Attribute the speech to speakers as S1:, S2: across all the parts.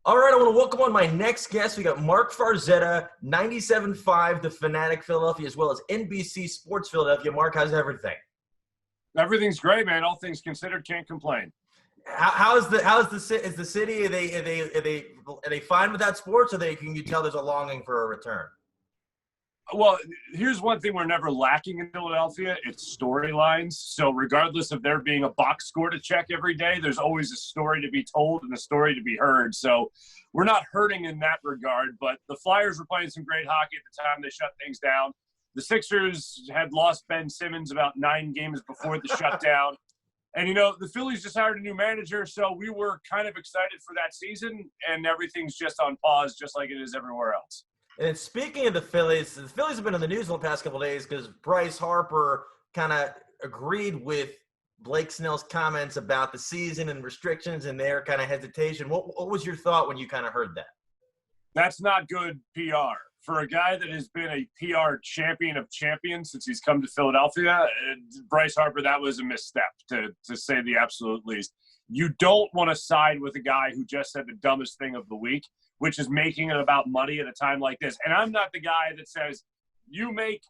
S1: All right, I want to welcome on my next guest. We got Marc Farzetta, 97.5, the Fanatic Philadelphia, as well as NBC Sports Philadelphia. Marc, how's everything?
S2: Everything's great, man. All things considered, can't complain.
S1: Is the city? Are they fine without sports, or can you tell there's a longing for a return?
S2: Well, here's one thing we're never lacking in Philadelphia. It's storylines. So regardless of there being a box score to check every day, there's always a story to be told and a story to be heard. So we're not hurting in that regard, but the Flyers were playing some great hockey at the time they shut things down. The Sixers had lost Ben Simmons about 9 games before the shutdown. And, the Phillies just hired a new manager, so we were kind of excited for that season, and everything's just on pause, just like it is everywhere else.
S1: And speaking of the Phillies have been in the news in the past couple of days because Bryce Harper kind of agreed with Blake Snell's comments about the season and restrictions and their kind of hesitation. What was your thought when you kind of heard that?
S2: That's not good PR. For a guy that has been a PR champion of champions since he's come to Philadelphia, Bryce Harper, that was a misstep, to say the absolute least. You don't want to side with a guy who just said the dumbest thing of the week, which is making it about money at a time like this. And I'm not the guy that says you make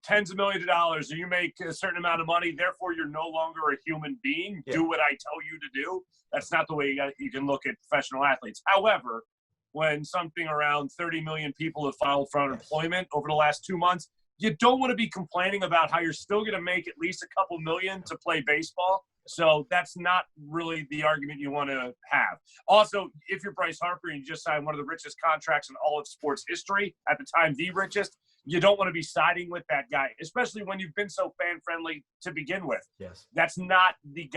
S2: tens of millions of dollars or you make a certain amount of money, therefore you're no longer a human being. Yeah. Do what I tell you to do. That's not the way you can look at professional athletes. However, when something around 30 million people have filed for unemployment over the last 2 months, you don't want to be complaining about how you're still going to make at least a couple million to play baseball. So that's not really the argument you want to have. Also, if you're Bryce Harper and you just signed one of the richest contracts in all of sports history, at the time the richest, you don't want to be siding with that guy, especially when you've been so fan-friendly to begin with.
S1: Yes.
S2: That's not the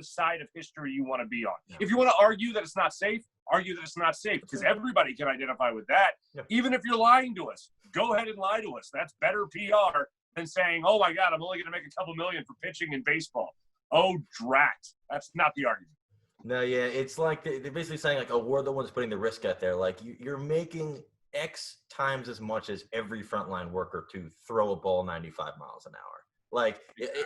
S2: side of history you want to be on. No. If you want to argue that it's not safe, argue that it's not safe, because everybody can identify with that. Yep. Even if you're lying to us, go ahead and lie to us. That's better PR than saying, oh, my God, I'm only going to make a couple million for pitching in baseball. Oh, drat. That's not the argument.
S1: No, yeah, it's like they're basically saying, like, oh, we're the ones putting the risk out there. Like, you're making X times as much as every frontline worker to throw a ball 95 miles an hour. Like,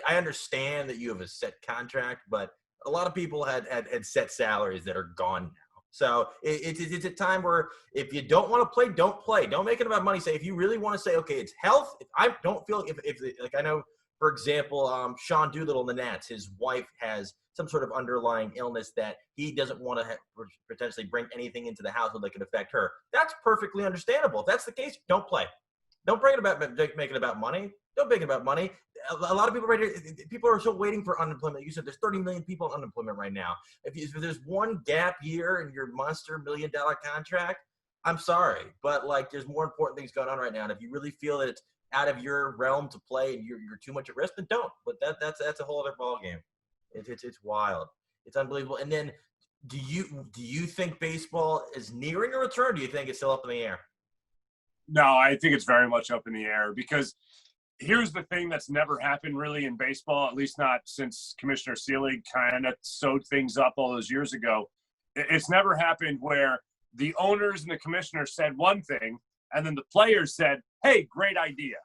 S1: I understand that you have a set contract, but a lot of people had set salaries that are gone now. So it's a time where if you don't want to play, don't play. Don't make it about money. Say, if you really want to say, okay, it's health. If I don't feel if like I know, for example, Sean Doolittle in the Nats, his wife has some sort of underlying illness that he doesn't want to potentially bring anything into the household that could affect her. That's perfectly understandable. If that's the case, don't play. Don't make it about money. Don't make it about money. A lot of people right here, people are still waiting for unemployment. You said there's 30 million people on unemployment right now. If there's one gap year in your monster $1 million contract, I'm sorry, but like there's more important things going on right now. And if you really feel that it's out of your realm to play and you're too much at risk, then don't. But that's a whole other ball game. It's wild. It's unbelievable. And then do you think baseball is nearing a return? Do you think it's still up in the air?
S2: No, I think it's very much up in the air because here's the thing that's never happened really in baseball, at least not since Commissioner Seelig kind of sewed things up all those years ago. It's never happened where the owners and the commissioner said one thing and then the players said, hey, great idea.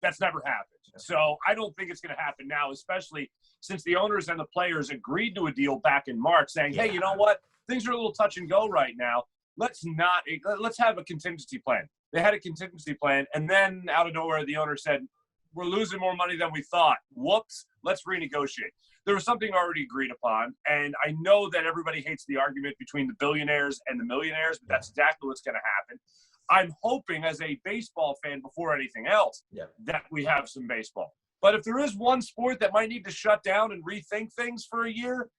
S2: That's never happened. So I don't think it's going to happen now, especially since the owners and the players agreed to a deal back in March saying, hey, you know what? Things are a little touch and go right now. Let's have a contingency plan. They had a contingency plan, and then out of nowhere, the owner said, we're losing more money than we thought. Whoops, let's renegotiate. There was something already agreed upon, and I know that everybody hates the argument between the billionaires and the millionaires, but that's exactly what's going to happen. I'm hoping as a baseball fan before anything else that we have some baseball. But if there is one sport that might need to shut down and rethink things for a year,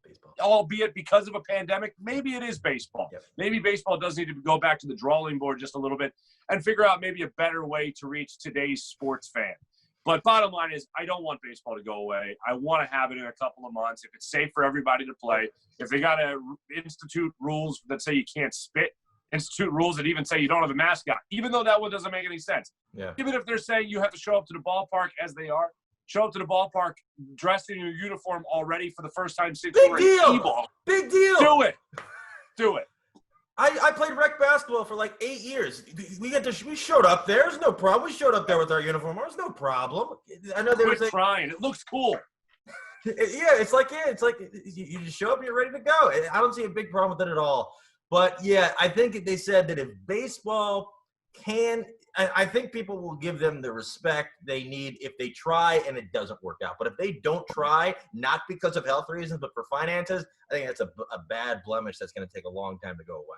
S2: baseball, albeit because of a pandemic, maybe it is baseball. Maybe baseball does need to go back to the drawing board just a little bit and figure out maybe a better way to reach today's sports fan. But bottom line is I don't want baseball to go away. I want to have it in a couple of months. If it's safe for everybody to play, if they got to institute rules that say you can't spit, institute rules that even say you don't have a mascot, even though that one doesn't make any sense. Even if they're saying you have to show up to the ballpark as they are, show up to the ballpark dressed in your uniform already for the first time since you were in T-ball.
S1: Big deal.
S2: Do it. Do it.
S1: I played rec basketball for like 8 years. We showed up there. There's no problem. We showed up there with our uniform. There's no problem. I know there was
S2: trying. It looks cool.
S1: It's like you just show up and you're ready to go. I don't see a big problem with it at all. But, yeah, I think they said that if baseball can – I think people will give them the respect they need if they try and it doesn't work out. But if they don't try, not because of health reasons but for finances, I think that's a bad blemish that's going to take a long time to go away.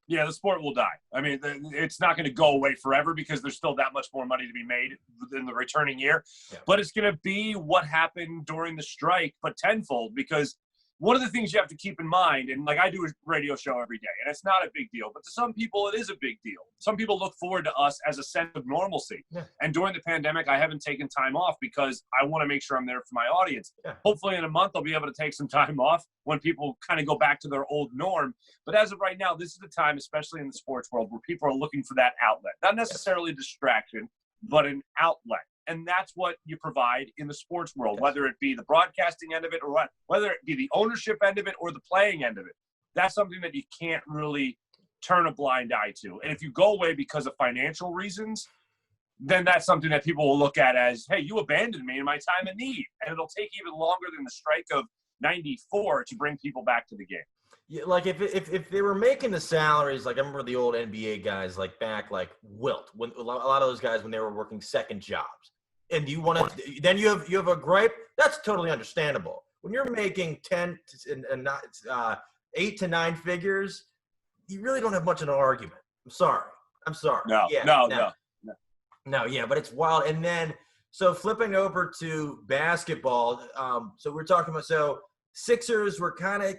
S2: Yeah, the sport will die. I mean, it's not going to go away forever because there's still that much more money to be made in the returning year. Yeah. But it's going to be what happened during the strike, but tenfold, because one of the things you have to keep in mind, and like I do a radio show every day, and it's not a big deal, but to some people it is a big deal. Some people look forward to us as a sense of normalcy. Yeah. And during the pandemic, I haven't taken time off because I want to make sure I'm there for my audience. Yeah. Hopefully in a month, I'll be able to take some time off when people kind of go back to their old norm. But as of right now, this is the time, especially in the sports world, where people are looking for that outlet. Not necessarily a distraction, but an outlet. And that's what you provide in the sports world, whether it be the broadcasting end of it or whether it be the ownership end of it or the playing end of it. That's something that you can't really turn a blind eye to. And if you go away because of financial reasons, then that's something that people will look at as, hey, you abandoned me in my time of need. And it'll take even longer than the strike of 94 to bring people back to the game.
S1: Yeah, like if they were making the salaries, like I remember the old NBA guys, like back like Wilt, when a lot of those guys when they were working second jobs, and you want to, then you have a gripe. That's totally understandable. When you're making 10 and not 8 to 9 figures, you really don't have much of an argument. I'm sorry.
S2: No,
S1: yeah, no, yeah, but it's wild. And then so flipping over to basketball, so we're talking about Sixers were kind of.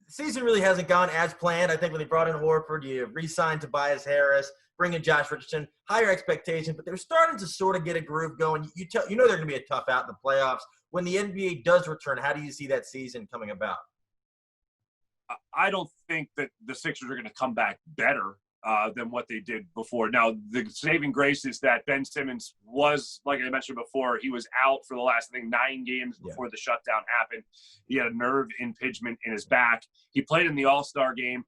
S1: The season really hasn't gone as planned. I think when they brought in Horford, you re-signed Tobias Harris, bring in Josh Richardson, higher expectations, but they're starting to sort of get a groove going. You know they're going to be a tough out in the playoffs. When the NBA does return, how do you see that season coming about?
S2: I don't think that the Sixers are going to come back better than what they did before. Now, the saving grace is that Ben Simmons was, like I mentioned before, he was out for the last, 9 games before the shutdown happened. He had a nerve impingement in his back. He played in the All-Star game,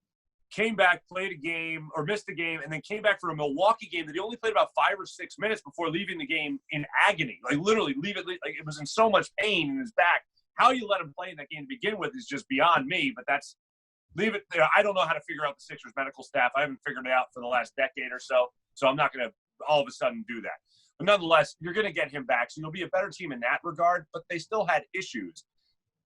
S2: came back, played a game, or missed a game, and then came back for a Milwaukee game that he only played about 5 or 6 minutes before leaving the game in agony. Like, literally, it was in so much pain in his back. How you let him play in that game to begin with is just beyond me, but leave it there. I don't know how to figure out the Sixers medical staff. I haven't figured it out for the last decade or so I'm not going to all of a sudden do that. But nonetheless, you're going to get him back, so you'll be a better team in that regard, but they still had issues.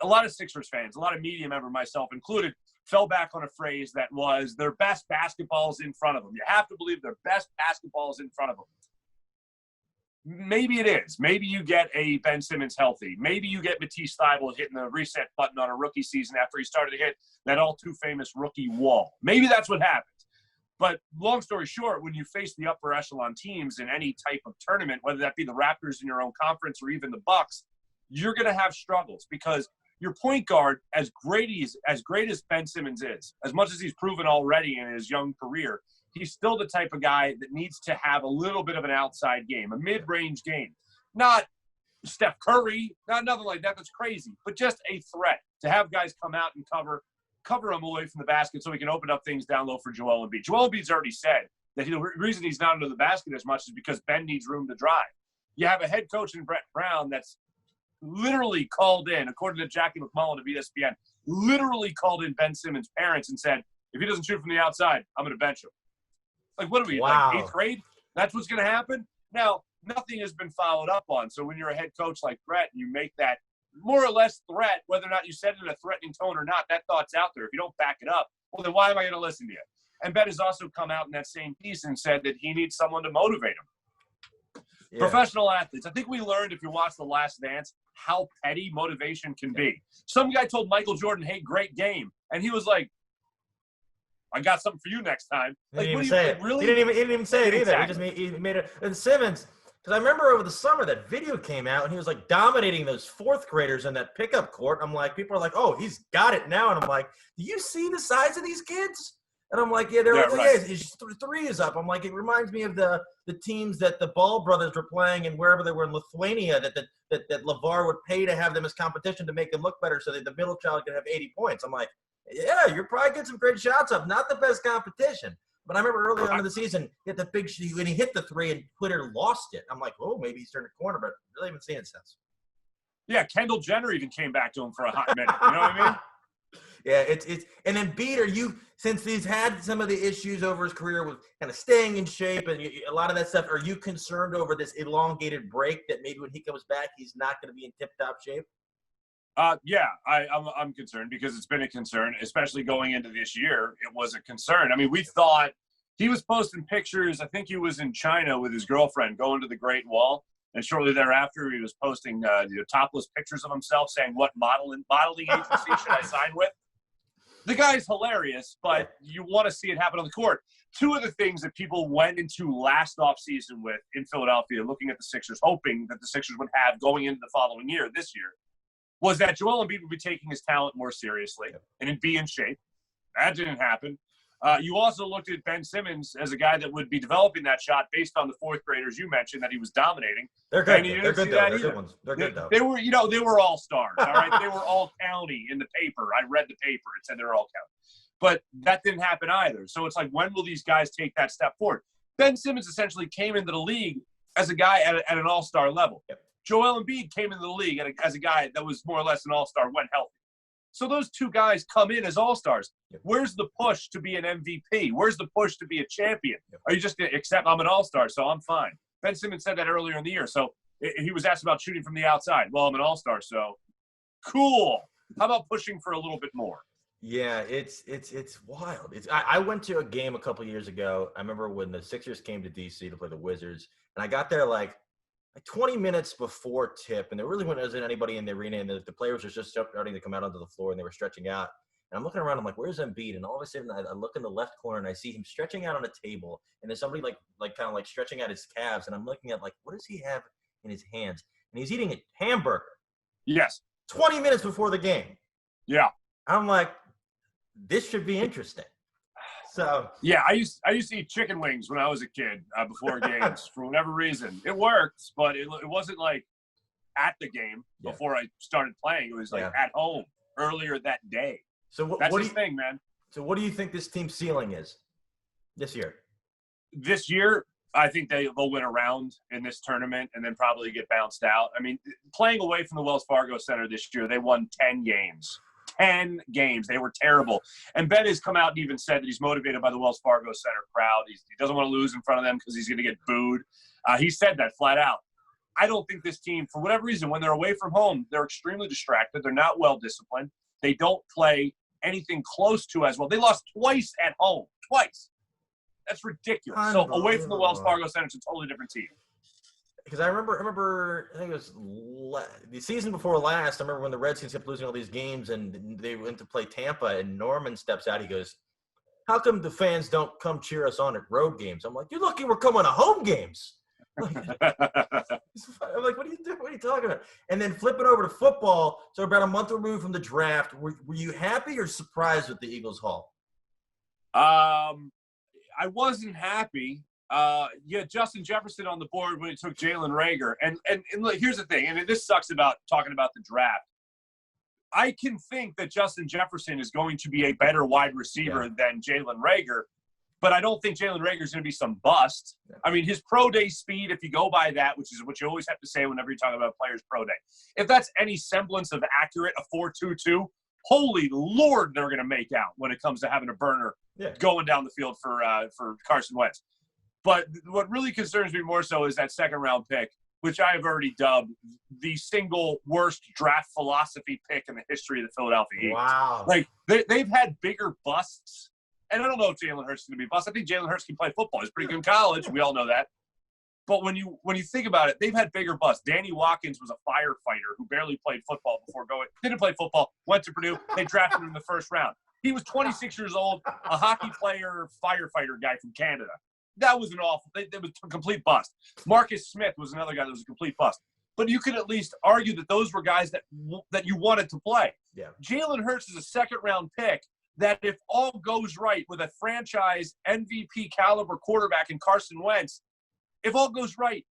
S2: A lot of Sixers fans, a lot of media members, myself included, fell back on a phrase that was their best basketball is in front of them. You have to believe their best basketball is in front of them. Maybe it is. Maybe you get a Ben Simmons healthy. Maybe you get Matisse Thybulle hitting the reset button on a rookie season after he started to hit that all-too-famous rookie wall. Maybe that's what happens. But long story short, when you face the upper echelon teams in any type of tournament, whether that be the Raptors in your own conference or even the Bucks, you're going to have struggles because your point guard, as great as Ben Simmons is, as much as he's proven already in his young career, he's still the type of guy that needs to have a little bit of an outside game, a mid-range game. Not Steph Curry, not nothing like that. That's crazy. But just a threat to have guys come out and cover him away from the basket so he can open up things down low for Joel Embiid. Joel Embiid's already said that the reason he's not under the basket as much is because Ben needs room to drive. You have a head coach in Brett Brown that's literally called in, according to Jackie McMullen of ESPN, literally called in Ben Simmons' parents and said, if he doesn't shoot from the outside, I'm going to bench him. Like, what are we, like 8th grade? That's what's going to happen? Now, nothing has been followed up on. So when you're a head coach like Brett and you make that more or less threat, whether or not you said it in a threatening tone or not, that thought's out there. If you don't back it up, well, then why am I going to listen to you? And Ben has also come out in that same piece and said that he needs someone to motivate him. Yeah. Professional athletes. I think we learned, if you watch The Last Dance, how petty motivation can be. Some guy told Michael Jordan, hey, great game. And he was like, I got something for you next time.
S1: Like, he didn't even say it. Really? He didn't even say it either. Exactly. He made it. And Simmons, because I remember over the summer that video came out and he was like dominating those 4th graders in that pickup court. I'm like, people are like, oh, he's got it now. And I'm like, do you see the size of these kids? And I'm like, yeah, his 3 is up. I'm like, it reminds me of the teams that the Ball brothers were playing and wherever they were in Lithuania that LeVar would pay to have them as competition to make them look better so that the middle child could have 80 points. I'm like, yeah, you're probably getting some great shots up. Not the best competition. But I remember early on in the season, he hit the big when he hit the 3 and Twitter lost it. I'm like, oh, maybe he's turned a corner, but really haven't seen it since.
S2: Yeah, Kendall Jenner even came back to him for a hot minute. You know what I mean?
S1: Yeah, it's and then Embiid, since he's had some of the issues over his career with kind of staying in shape and a lot of that stuff, are you concerned over this elongated break that maybe when he comes back, he's not going to be in tip-top shape?
S2: Yeah, I'm concerned because it's been a concern, especially going into this year. It was a concern. I mean, we thought he was posting pictures. I think he was in China with his girlfriend going to the Great Wall. And shortly thereafter, he was posting topless pictures of himself saying, what modeling agency should I sign with? The guy's hilarious, but you want to see it happen on the court. Two of the things that people went into last offseason with in Philadelphia, looking at the Sixers, hoping that the Sixers would have going into the following year, this year, was that Joel Embiid would be taking his talent more seriously and he'd be in shape. That didn't happen. You also looked at Ben Simmons as a guy that would be developing that shot based on the fourth graders you mentioned that he was dominating.
S1: They're good. They're good, though. They're good ones. They're good, though.
S2: They were all stars, all right? They were all county in the paper. I read the paper. It said they were all county. But that didn't happen either. So it's like, when will these guys take that step forward? Ben Simmons essentially came into the league as a guy at an all-star level. Yep. Joel Embiid came into the league as a guy that was more or less an all-star when healthy. So those two guys come in as all-stars. Yep. Where's the push to be an MVP? Where's the push to be a champion? Yep. Are you just going to accept I'm an all-star, so I'm fine? Ben Simmons said that earlier in the year. So he was asked about shooting from the outside. Well, I'm an all-star, so cool. How about pushing for a little bit more?
S1: Yeah, it's wild. I went to a game a couple years ago. I remember when the Sixers came to D.C. to play the Wizards, and I got there like 20 minutes before tip, and there really wasn't anybody in the arena, and the players were just starting to come out onto the floor, and they were stretching out. And I'm looking around, I'm like, where's Embiid? And all of a sudden, I look in the left corner, and I see him stretching out on a table, and there's somebody like kind of like stretching out his calves, and I'm looking at like, what does he have in his hands? And he's eating a hamburger.
S2: Yes.
S1: 20 minutes before the game.
S2: Yeah.
S1: I'm like, this should be interesting. So
S2: yeah, I used to eat chicken wings when I was a kid before games for whatever reason. It worked, but it wasn't like at the game before I started playing. It was like at home earlier that day.
S1: So
S2: that's the thing, man.
S1: So what do you think this team's ceiling is this year?
S2: This year, I think they'll win a round in this tournament and then probably get bounced out. I mean, playing away from the Wells Fargo Center this year, they won 10 games. 10 games. They were terrible. And Ben has come out and even said that he's motivated by the Wells Fargo Center crowd. He doesn't want to lose in front of them because he's going to get booed. He said that flat out. I don't think this team, for whatever reason, when they're away from home, they're extremely distracted. They're not well disciplined. They don't play anything close to as well. They lost twice at home. Twice. That's ridiculous. So away from the Wells Fargo Center, it's a totally different team.
S1: Because I remember, I think it was the season before last, I remember when the Redskins kept losing all these games and they went to play Tampa and Norman steps out. He goes, how come the fans don't come cheer us on at road games? I'm like, you're lucky we're coming to home games. I'm like, what are you doing? What are you talking about? And then flipping over to football, so about a month removed from the draft, were you happy or surprised with the Eagles' haul?
S2: I wasn't happy. Justin Jefferson on the board when he took Jalen Reagor. And look, here's the thing, and this sucks about talking about the draft. I can think that Justin Jefferson is going to be a better wide receiver than Jalen Reagor, but I don't think Jalen Reagor is going to be some bust. Yeah. I mean, his pro day speed, if you go by that, which is what you always have to say whenever you talk about players' pro day, if that's any semblance of accurate, a 4.22, holy Lord, they're going to make out when it comes to having a burner going down the field for Carson Wentz. But what really concerns me more so is that second-round pick, which I have already dubbed the single worst draft philosophy pick in the history of the Philadelphia Eagles.
S1: Wow.
S2: Like, they've had bigger busts. And I don't know if Jalen Hurts is going to be a bust. I think Jalen Hurts can play football. He's pretty good in college. We all know that. But when you think about it, they've had bigger busts. Danny Watkins was a firefighter who barely played football didn't play football, went to Purdue. They drafted him in the first round. He was 26 years old, a hockey player, firefighter guy from Canada. That was that was a complete bust. Marcus Smith was another guy that was a complete bust. But you could at least argue that those were guys that you wanted to play. Yeah. Jalen Hurts is a second-round pick that if all goes right with a franchise MVP caliber quarterback in Carson Wentz, if all goes right,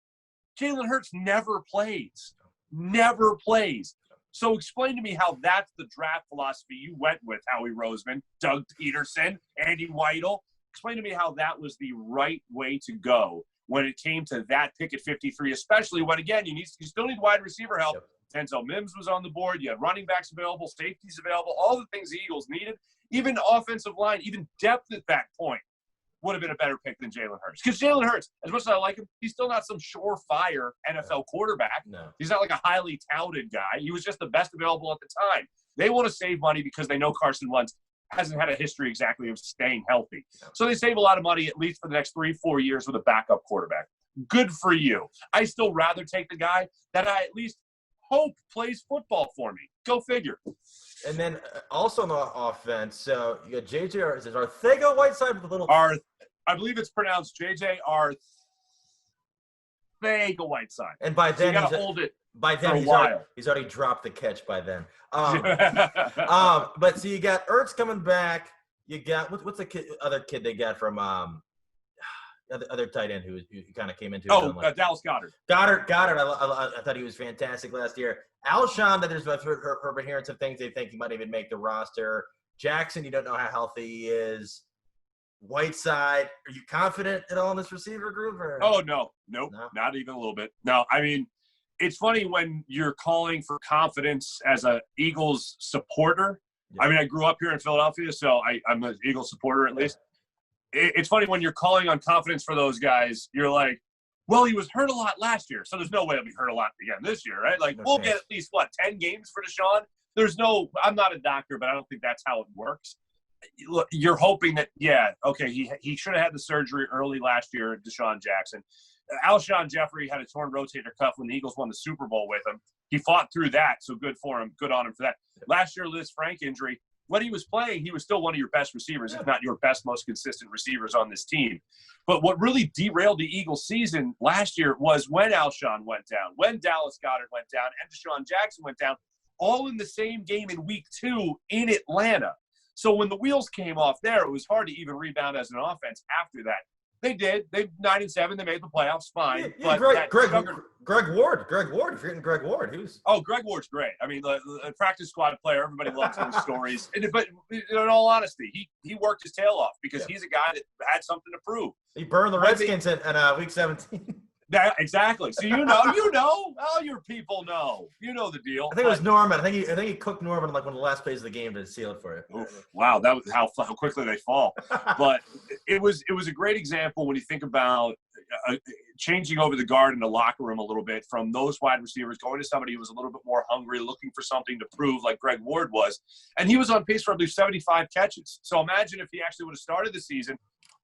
S2: Jalen Hurts never plays. Never plays. So explain to me how that's the draft philosophy you went with, Howie Roseman, Doug Peterson, Andy Weidel. Explain to me how that was the right way to go when it came to that pick at 53, especially when, again, you still need wide receiver help. Yep. Denzel Mims was on the board. You had running backs available, safeties available, all the things the Eagles needed. Even offensive line, even depth at that point would have been a better pick than Jalen Hurts. Because Jalen Hurts, as much as I like him, he's still not some surefire NFL quarterback.
S1: No.
S2: He's not like a highly touted guy. He was just the best available at the time. They want to save money because they know Carson Wentz hasn't had a history exactly of staying healthy. So they save a lot of money, at least for the next 3-4 years, with a backup quarterback. Good for you. I still rather take the guy that I at least hope plays football for me. Go figure.
S1: And then also on the offense, so you got J.J. Arcega-Whiteside with a little.
S2: I believe it's pronounced J.J. Arcega-Whiteside.
S1: And by then,
S2: so you got to hold it.
S1: By then, he's already dropped the catch by then. But so you got Ertz coming back. You got what's the other kid they got from other tight end who kind of came into.
S2: Dallas Goedert.
S1: Goddard. I thought he was fantastic last year. Alshon, that there's I've been hearing some things they think he might even make the roster. Jackson, you don't know how healthy he is. Whiteside, are you confident at all in this receiver group? Or?
S2: Oh, no. Nope, no? Not even a little bit. No, I mean, it's funny when you're calling for confidence as an Eagles supporter. Yeah. I mean, I grew up here in Philadelphia, so I'm an Eagles supporter at least. It's funny when you're calling on confidence for those guys, you're like, well, he was hurt a lot last year, so there's no way he'll be hurt a lot again this year, right? Like, we'll get at least, 10 games for Deshaun? I'm not a doctor, but I don't think that's how it works. Look, you're hoping that, he should have had the surgery early last year, Deshaun Jackson. Alshon Jeffrey had a torn rotator cuff when the Eagles won the Super Bowl with him. He fought through that, so good for him. Good on him for that. Last year, Liz Frank injury, when he was playing, he was still one of your best receivers, if not your best, most consistent receivers on this team. But what really derailed the Eagles' season last year was when Alshon went down, when Dallas Goedert went down, and Deshaun Jackson went down, all in the same game in Week 2 in Atlanta. So when the wheels came off there, it was hard to even rebound as an offense after that. They did. They 9-7. They made the playoffs. Fine.
S1: Yeah, but Greg Ward. Greg Ward. If you're getting Greg Ward,
S2: Greg Ward's great. I mean, the practice squad player. Everybody loves those stories. But in all honesty, he worked his tail off because he's a guy that had something to prove.
S1: He burned the Redskins in Week 17.
S2: Exactly. So all your people know. You know the deal.
S1: I think it was Norman. I think he cooked Norman like one of the last plays of the game to seal it for you.
S2: Oof, wow, that was how quickly they fall. But it was a great example when you think about changing over the guard in the locker room a little bit from those wide receivers going to somebody who was a little bit more hungry, looking for something to prove, like Greg Ward was, and he was on pace for at least 75 catches. So imagine if he actually would have started the season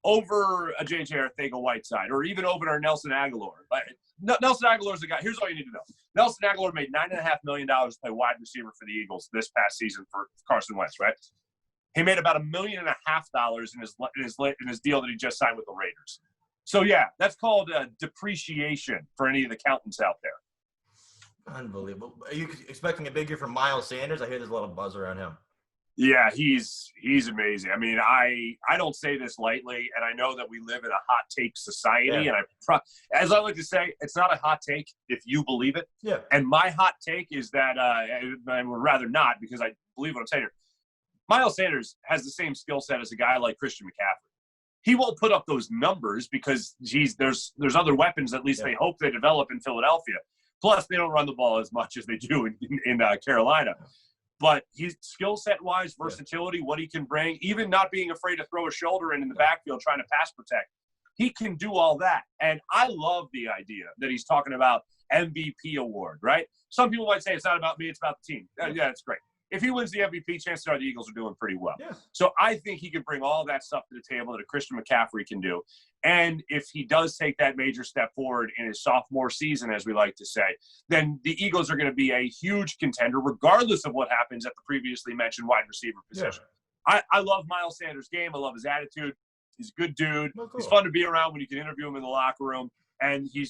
S2: over a J.J. Arcega-Whiteside, or even over our Nelson Aguilar. Nelson Aguilar is a guy. Here's all you need to know. Nelson Aguilar made $9.5 million to play wide receiver for the Eagles this past season for Carson Wentz, right? He made about $1.5 million in his deal that he just signed with the Raiders. So, yeah, that's called depreciation for any of the accountants out there.
S1: Unbelievable. Are you expecting a big year from Myles Sanders? I hear there's a lot of buzz around him.
S2: Yeah, he's amazing. I mean, I don't say this lightly, and I know that we live in a hot take society, and as I like to say, it's not a hot take if you believe it.
S1: Yeah.
S2: And my hot take is that I would rather not, because I believe what I'm saying here. Myles Sanders has the same skill set as a guy like Christian McCaffrey. He won't put up those numbers because there's other weapons, at least they hope they develop in Philadelphia. Plus, they don't run the ball as much as they do in Carolina. But his skill set wise, versatility, what he can bring, even not being afraid to throw a shoulder in the backfield trying to pass protect, he can do all that. And I love the idea that he's talking about MVP award, right? Some people might say it's not about me, it's about the team. Yeah, it's great. If he wins the MVP, chances are the Eagles are doing pretty well. Yeah. So I think he can bring all that stuff to the table that a Christian McCaffrey can do. And if he does take that major step forward in his sophomore season, as we like to say, then the Eagles are going to be a huge contender, regardless of what happens at the previously mentioned wide receiver position. Yeah. I love Myles Sanders' game. I love his attitude. He's a good dude. Oh, cool. He's fun to be around when you can interview him in the locker room. And he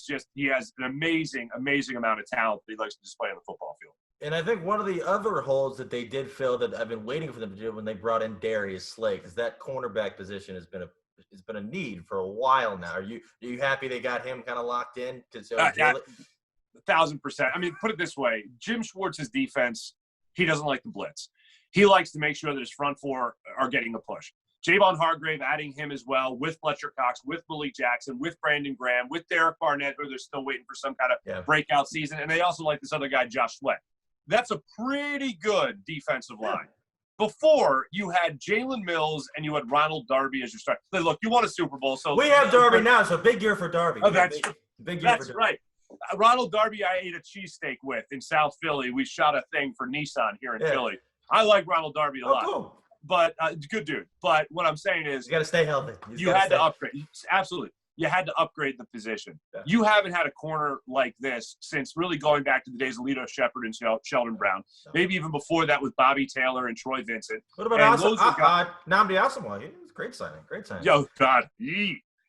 S2: has an amazing, amazing amount of talent that he likes to display on the football field.
S1: And I think one of the other holes that they did fill that I've been waiting for them to do when they brought in Darius Slay, because that cornerback position has been a need for a while now. Are you happy they got him kind of locked in?
S2: 1,000%. I mean, put it this way: Jim Schwartz's defense, he doesn't like the blitz. He likes to make sure that his front four are getting the push. Javon Hargrave adding him as well, with Fletcher Cox, with Malik Jackson, with Brandon Graham, with Derek Barnett, who they're still waiting for some kind of breakout season. And they also like this other guy, Josh Sweat. That's a pretty good defensive line. Before, you had Jalen Mills and you had Ronald Darby as your starter. Look, you won a Super Bowl. So
S1: we have Darby now, so big year for Darby.
S2: Oh, that's
S1: big year
S2: that's right. Ronald Darby, I ate a cheesesteak with in South Philly. We shot a thing for Nissan here in Philly. I like Ronald Darby a lot. Cool. But good dude. But what I'm saying is,
S1: you got to stay healthy.
S2: You had to upgrade. Absolutely. You had to upgrade the position. Yeah. You haven't had a corner like this since really going back to the days of Lito Shepherd and Sheldon Brown. Maybe even before that with Bobby Taylor and Troy Vincent.
S1: What about Nnamdi Asomugha? He was great signing. Great signing.
S2: Yo, God.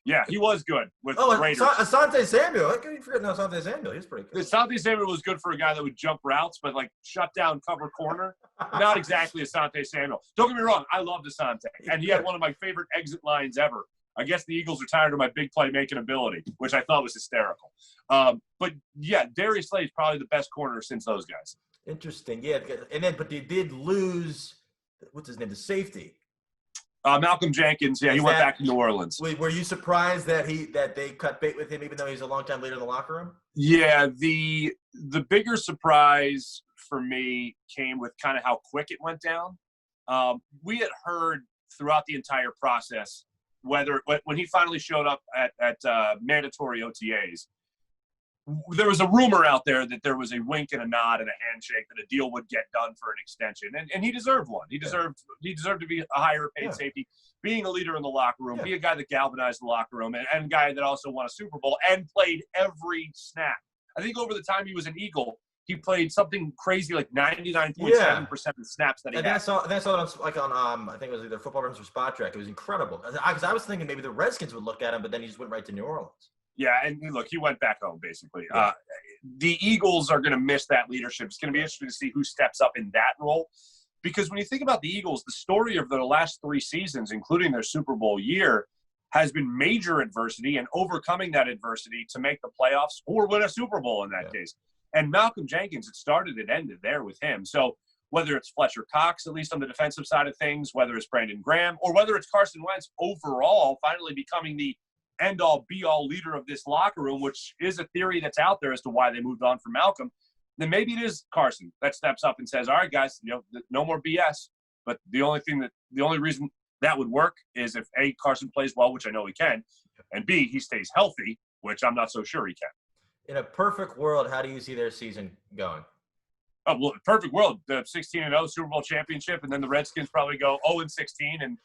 S2: Yeah, he was good with the Raiders.
S1: Asante Samuel. How can you forget Asante Samuel? He was pretty good.
S2: Asante Samuel was good for a guy that would jump routes, but like shut down cover corner. Not exactly Asante Samuel. Don't get me wrong. I loved Asante. And he had one of my favorite exit lines ever. I guess the Eagles are tired of my big play-making ability, which I thought was hysterical. But, yeah, Darius Slay is probably the best corner since those guys.
S1: Interesting. Yeah, but they did lose – what's his name? The safety.
S2: Malcolm Jenkins. Yeah, he went back to New Orleans.
S1: Were you surprised that they cut bait with him even though he's a long-time leader in the locker room?
S2: Yeah, the bigger surprise for me came with kind of how quick it went down. We had heard throughout the entire process – when he finally showed up at mandatory OTAs, there was a rumor out there that there was a wink and a nod and a handshake that a deal would get done for an extension, and he deserved one. He deserved to be a higher paid safety, being a leader in the locker room, be a guy that galvanized the locker room, and a guy that also won a Super Bowl and played every snap. I think over the time he was an Eagle, he played something crazy like 99.7% of the snaps that he had.
S1: That's all like on I think it was either Football Reference or Spot Track. It was incredible. Because I was thinking maybe the Redskins would look at him, but then he just went right to New Orleans.
S2: Yeah, and look, he went back home basically. Yeah. The Eagles are going to miss that leadership. It's going to be interesting to see who steps up in that role. Because when you think about the Eagles, the story of their last 3 seasons, including their Super Bowl year, has been major adversity and overcoming that adversity to make the playoffs or win a Super Bowl in that case. And Malcolm Jenkins, it started and ended there with him. So whether it's Fletcher Cox, at least on the defensive side of things, whether it's Brandon Graham, or whether it's Carson Wentz overall finally becoming the end-all, be-all leader of this locker room, which is a theory that's out there as to why they moved on from Malcolm, then maybe it is Carson that steps up and says, all right, guys, no more BS. But the only reason that would work is if A, Carson plays well, which I know he can, and B, he stays healthy, which I'm not so sure he can.
S1: In a perfect world, how do you see their season going?
S2: Oh, well, perfect world. The 16-0 Super Bowl championship, and then the Redskins probably go 0-16 and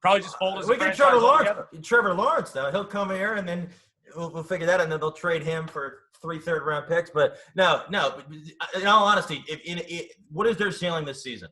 S2: probably just fold as a franchise altogether. Trevor
S1: Lawrence, though. He'll come here, and then we'll figure that out, and then they'll trade him for 3 third-round picks. But no. In all honesty, what is their ceiling this season?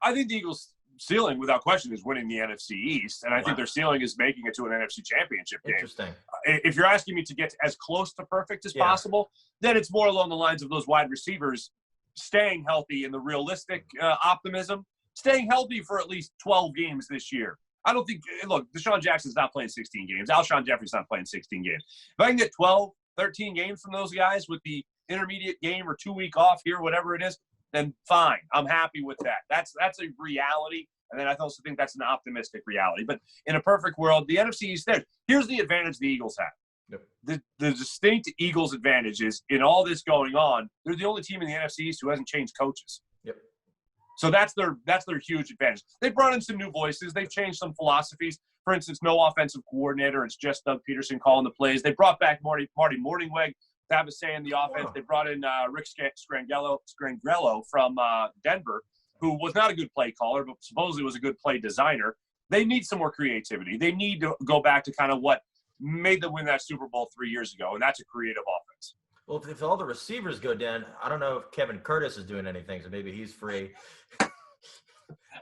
S2: I think the Eagles' ceiling, without question, is winning the NFC East, and I think their ceiling is making it to an NFC Championship game.
S1: Interesting.
S2: If you're asking me to get as close to perfect as possible, then it's more along the lines of those wide receivers staying healthy in the realistic optimism, staying healthy for at least 12 games this year. I don't think – look, Deshaun Jackson's not playing 16 games. Alshon Jeffrey's not playing 16 games. If I can get 12, 13 games from those guys with the intermediate game or 2-week off here, whatever it is, then fine. I'm happy with that. That's a reality, and then I also think that's an optimistic reality. But in a perfect world, the NFC East there. Here's the advantage the Eagles have. Yep. The distinct Eagles advantage is in all this going on, they're the only team in the NFC East who hasn't changed coaches.
S1: Yep.
S2: So that's their huge advantage. They brought in some new voices. They've changed some philosophies. For instance, no offensive coordinator. It's just Doug Peterson calling the plays. They brought back Marty Morningweg to have a say in the offense. Wow. They brought in Rick Scangrello from Denver, who was not a good play caller, but supposedly was a good play designer. They need some more creativity. They need to go back to kind of what made them win that Super Bowl 3 years ago, and that's a creative offense.
S1: Well, if all the receivers go down, I don't know if Kevin Curtis is doing anything, so maybe he's free.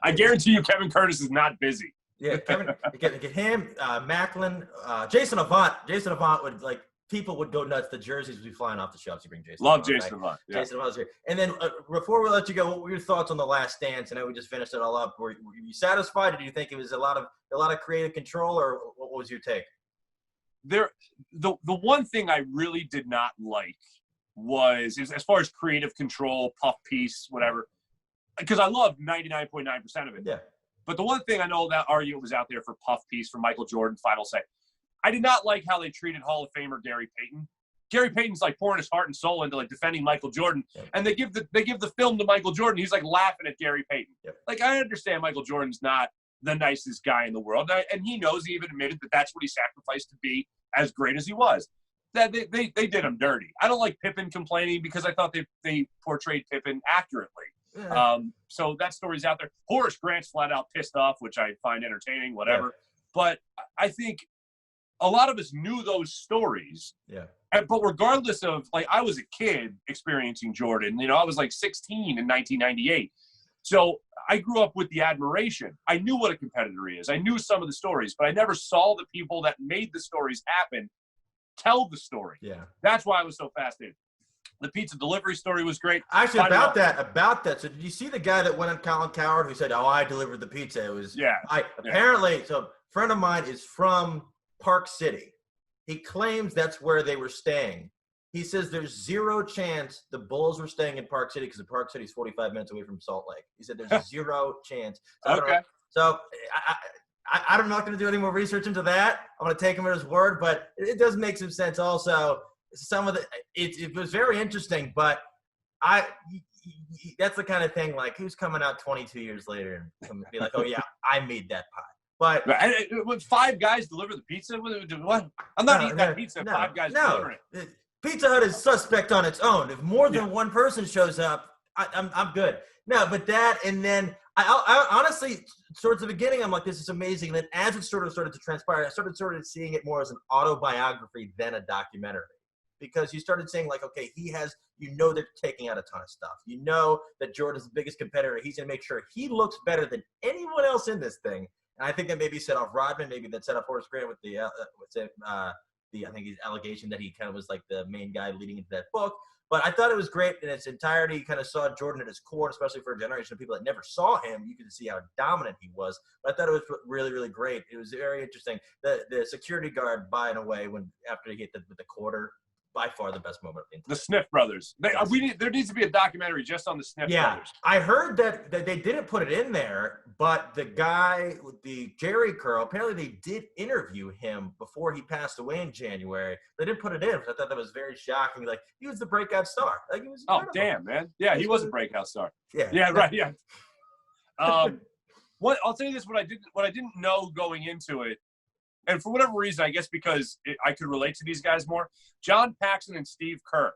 S2: I guarantee you Kevin Curtis is not busy.
S1: Yeah, get him, Macklin, Jason Avant. Jason Avant would, like, people would go nuts. The jerseys would be flying off the shelves. You bring Jason.
S2: Love Avant, Jason Avant. Yeah.
S1: Jason Avant's here. And then before we let you go, what were your thoughts on The Last Dance? I know we just finished it all up. Were you satisfied, or do you think it was a lot of creative control, or what was your take?
S2: The one thing I really did not like was as far as creative control, puff piece, whatever, because I love 99.9% of it.
S1: Yeah.
S2: But the one thing I know that argument was out there for puff piece for Michael Jordan, final say. I did not like how they treated Hall of Famer Gary Payton. Gary Payton's like pouring his heart and soul into like defending Michael Jordan, and they give the film to Michael Jordan. He's like laughing at Gary Payton. Like, I understand Michael Jordan's not the nicest guy in the world, and he knows, he even admitted that that's what he sacrificed to be as great as he was. That they did him dirty. I don't like Pippen complaining because I thought they portrayed Pippen accurately. Yeah. So that story's out there. Horace Grant's flat out pissed off, which I find entertaining, whatever. Yeah. But I think a lot of us knew those stories. Yeah. But regardless of, like, I was a kid experiencing Jordan. You know, I was like 16 in 1998. So I grew up with the admiration. I knew what a competitor he is. I knew some of the stories, but I never saw the people that made the stories happen tell the story. Yeah. That's why I was so fascinated. The pizza delivery story was great.
S1: Actually, about that. So did you see the guy that went on Colin Cowherd who said, "Oh, I delivered the pizza"? It was apparently. So a friend of mine is from Park City. He claims that's where they were staying. He says there's zero chance the Bulls were staying in Park City because Park City is 45 minutes away from Salt Lake. He said there's zero chance. So
S2: okay.
S1: I'm not going to do any more research into that. I'm going to take him at his word, but it does make some sense also. Some of it was very interesting, but that's the kind of thing, like, who's coming out 22 years later and be like, oh yeah, I made that pie. But
S2: when 5 guys deliver the pizza, what? I'm not eating that pizza. 5 guys delivering it.
S1: Pizza Hut is suspect on its own. If more than one person shows up, I'm good. No, but that, and then I honestly, towards the beginning, I'm like, this is amazing. And then as it started to transpire, I started seeing it more as an autobiography than a documentary. Because you started saying, like, okay, they're taking out a ton of stuff. You know that Jordan's the biggest competitor. He's going to make sure he looks better than anyone else in this thing. And I think that maybe set off Rodman. Maybe that set off Horace Grant with I think his allegation that he kind of was like the main guy leading into that book. But I thought it was great in its entirety. You kind of saw Jordan at his core, especially for a generation of people that never saw him. You could see how dominant he was. But I thought it was really, really great. It was very interesting. The security guard buying away after he hit with the quarter, by far the best moment.
S2: The Sniff brothers. There needs to be a documentary just on the Sniff brothers.
S1: I heard that they didn't put it in there, but the guy with the Jerry curl, apparently they did interview him before he passed away in January. They didn't put it in, because I thought that was very shocking. Like, he was the breakout star. Like, he was incredible.
S2: Oh, damn, man. Yeah, he was a breakout star.
S1: Yeah,
S2: right, yeah. I'll tell you this, what I didn't know going into it, and for whatever reason, I guess because I could relate to these guys more, John Paxson and Steve Kerr.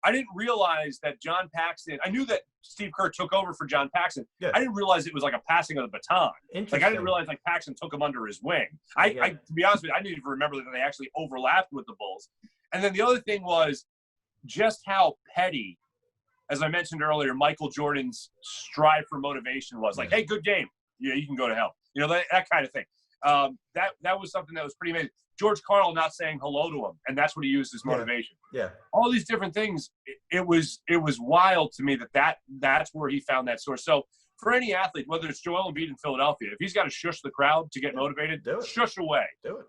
S2: I didn't realize that John Paxson – I knew that Steve Kerr took over for John Paxson. Yeah. I didn't realize it was like a passing of the baton. Like, I didn't realize, like, Paxson took him under his wing. To be honest with you, I didn't even remember that they actually overlapped with the Bulls. And then the other thing was just how petty, as I mentioned earlier, Michael Jordan's strive for motivation was. Like, hey, good game. Yeah, you can go to hell. You know, that kind of thing. That was something that was pretty amazing. George Karl not saying hello to him, and that's what he used as motivation.
S1: Yeah.
S2: All these different things. It was wild to me that's where he found that source. So for any athlete, whether it's Joel Embiid in Philadelphia, if he's got to shush the crowd to get motivated, shush away.
S1: Do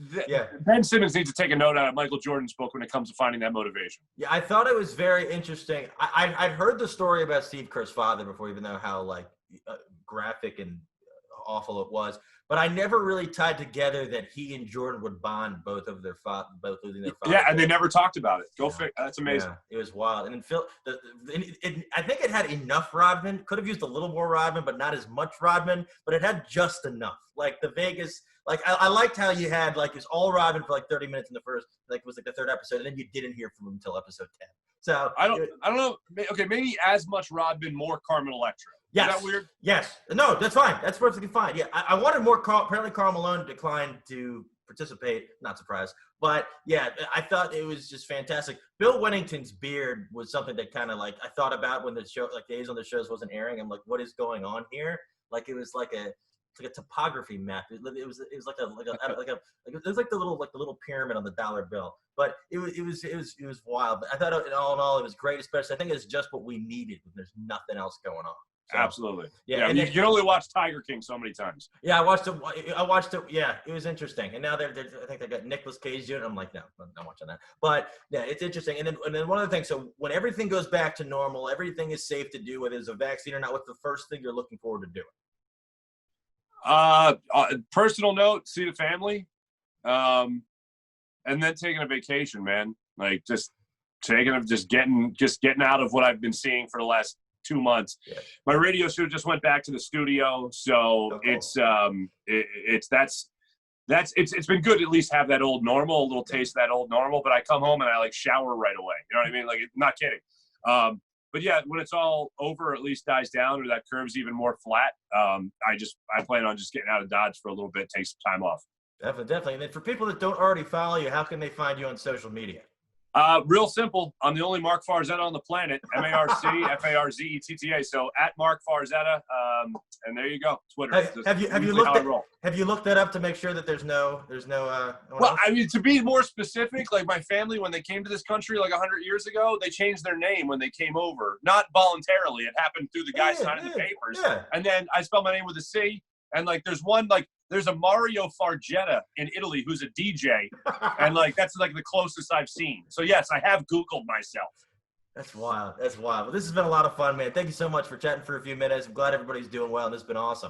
S1: it.
S2: Ben Simmons needs to take a note out of Michael Jordan's book when it comes to finding that motivation.
S1: Yeah, I thought it was very interesting. I'd heard the story about Steve Kerr's father before, even though how graphic and awful it was. But I never really tied together that he and Jordan would bond both losing their father.
S2: Yeah, and they never talked about it. That's amazing.
S1: Yeah, it was wild. And in Phil, I think it had enough Rodman. Could have used a little more Rodman, but not as much Rodman. But it had just enough. Like the Vegas, I liked how you had it was all Rodman for 30 minutes in the first, it was the third episode, and then you didn't hear from him until episode 10. So
S2: I don't know. Okay, maybe as much Rodman, more Carmen Electra.
S1: Yes.
S2: Is that weird?
S1: Yes. No, that's fine. That's perfectly fine. Yeah, I wanted more apparently Karl Malone declined to participate. Not surprised. But, yeah, I thought it was just fantastic. Bill Wennington's beard was something that kind of, I thought about when the show, days on the shows wasn't airing. I'm like, what is going on here? It was like a topography map. It was like the little pyramid on the dollar bill. But it was wild. But I thought all in all it was great. Especially I think it's just what we needed when there's nothing else going on. So,
S2: absolutely. Yeah, you can only watch Tiger King so many times.
S1: Yeah, I watched it. Yeah, it was interesting. And now I think they got Nicolas Cage doing it. I'm like, no, I'm not watching that. But yeah, it's interesting. And then one of the things. So when everything goes back to normal, everything is safe to do, whether there's a vaccine or not. What's the first thing you're looking forward to doing?
S2: Personal note: see the family. and then taking a vacation, man. Like just getting out of what I've been seeing for the last 2 months. Yeah. My radio show just went back to the studio, so it's been good to at least have that old normal, a little taste of that old normal. But I come home and I like shower right away. You know what I mean? Like, not kidding. But yeah, when it's all over, at least dies down, or that curve's even more flat, I plan on just getting out of Dodge for a little bit, take some time off.
S1: Definitely. And then for people that don't already follow you, how can they find you on social media?
S2: Real simple. I'm the only Marc Farzetta on the planet. MarcFarzetta. So at Marc Farzetta, and there you go. Twitter.
S1: Have you looked that up to make sure that there's no?
S2: Well, I mean, to be more specific, like my family, when they came to this country like 100 years ago, they changed their name when they came over. Not voluntarily. It happened through the guy signing the papers. Yeah. And then I spelled my name with a C. And like, there's a Mario Farzetta in Italy who's a DJ, and like that's like the closest I've seen. So yes, I have Googled myself.
S1: That's wild. Well, this has been a lot of fun, man. Thank you so much for chatting for a few minutes. I'm glad everybody's doing well, and this has been awesome.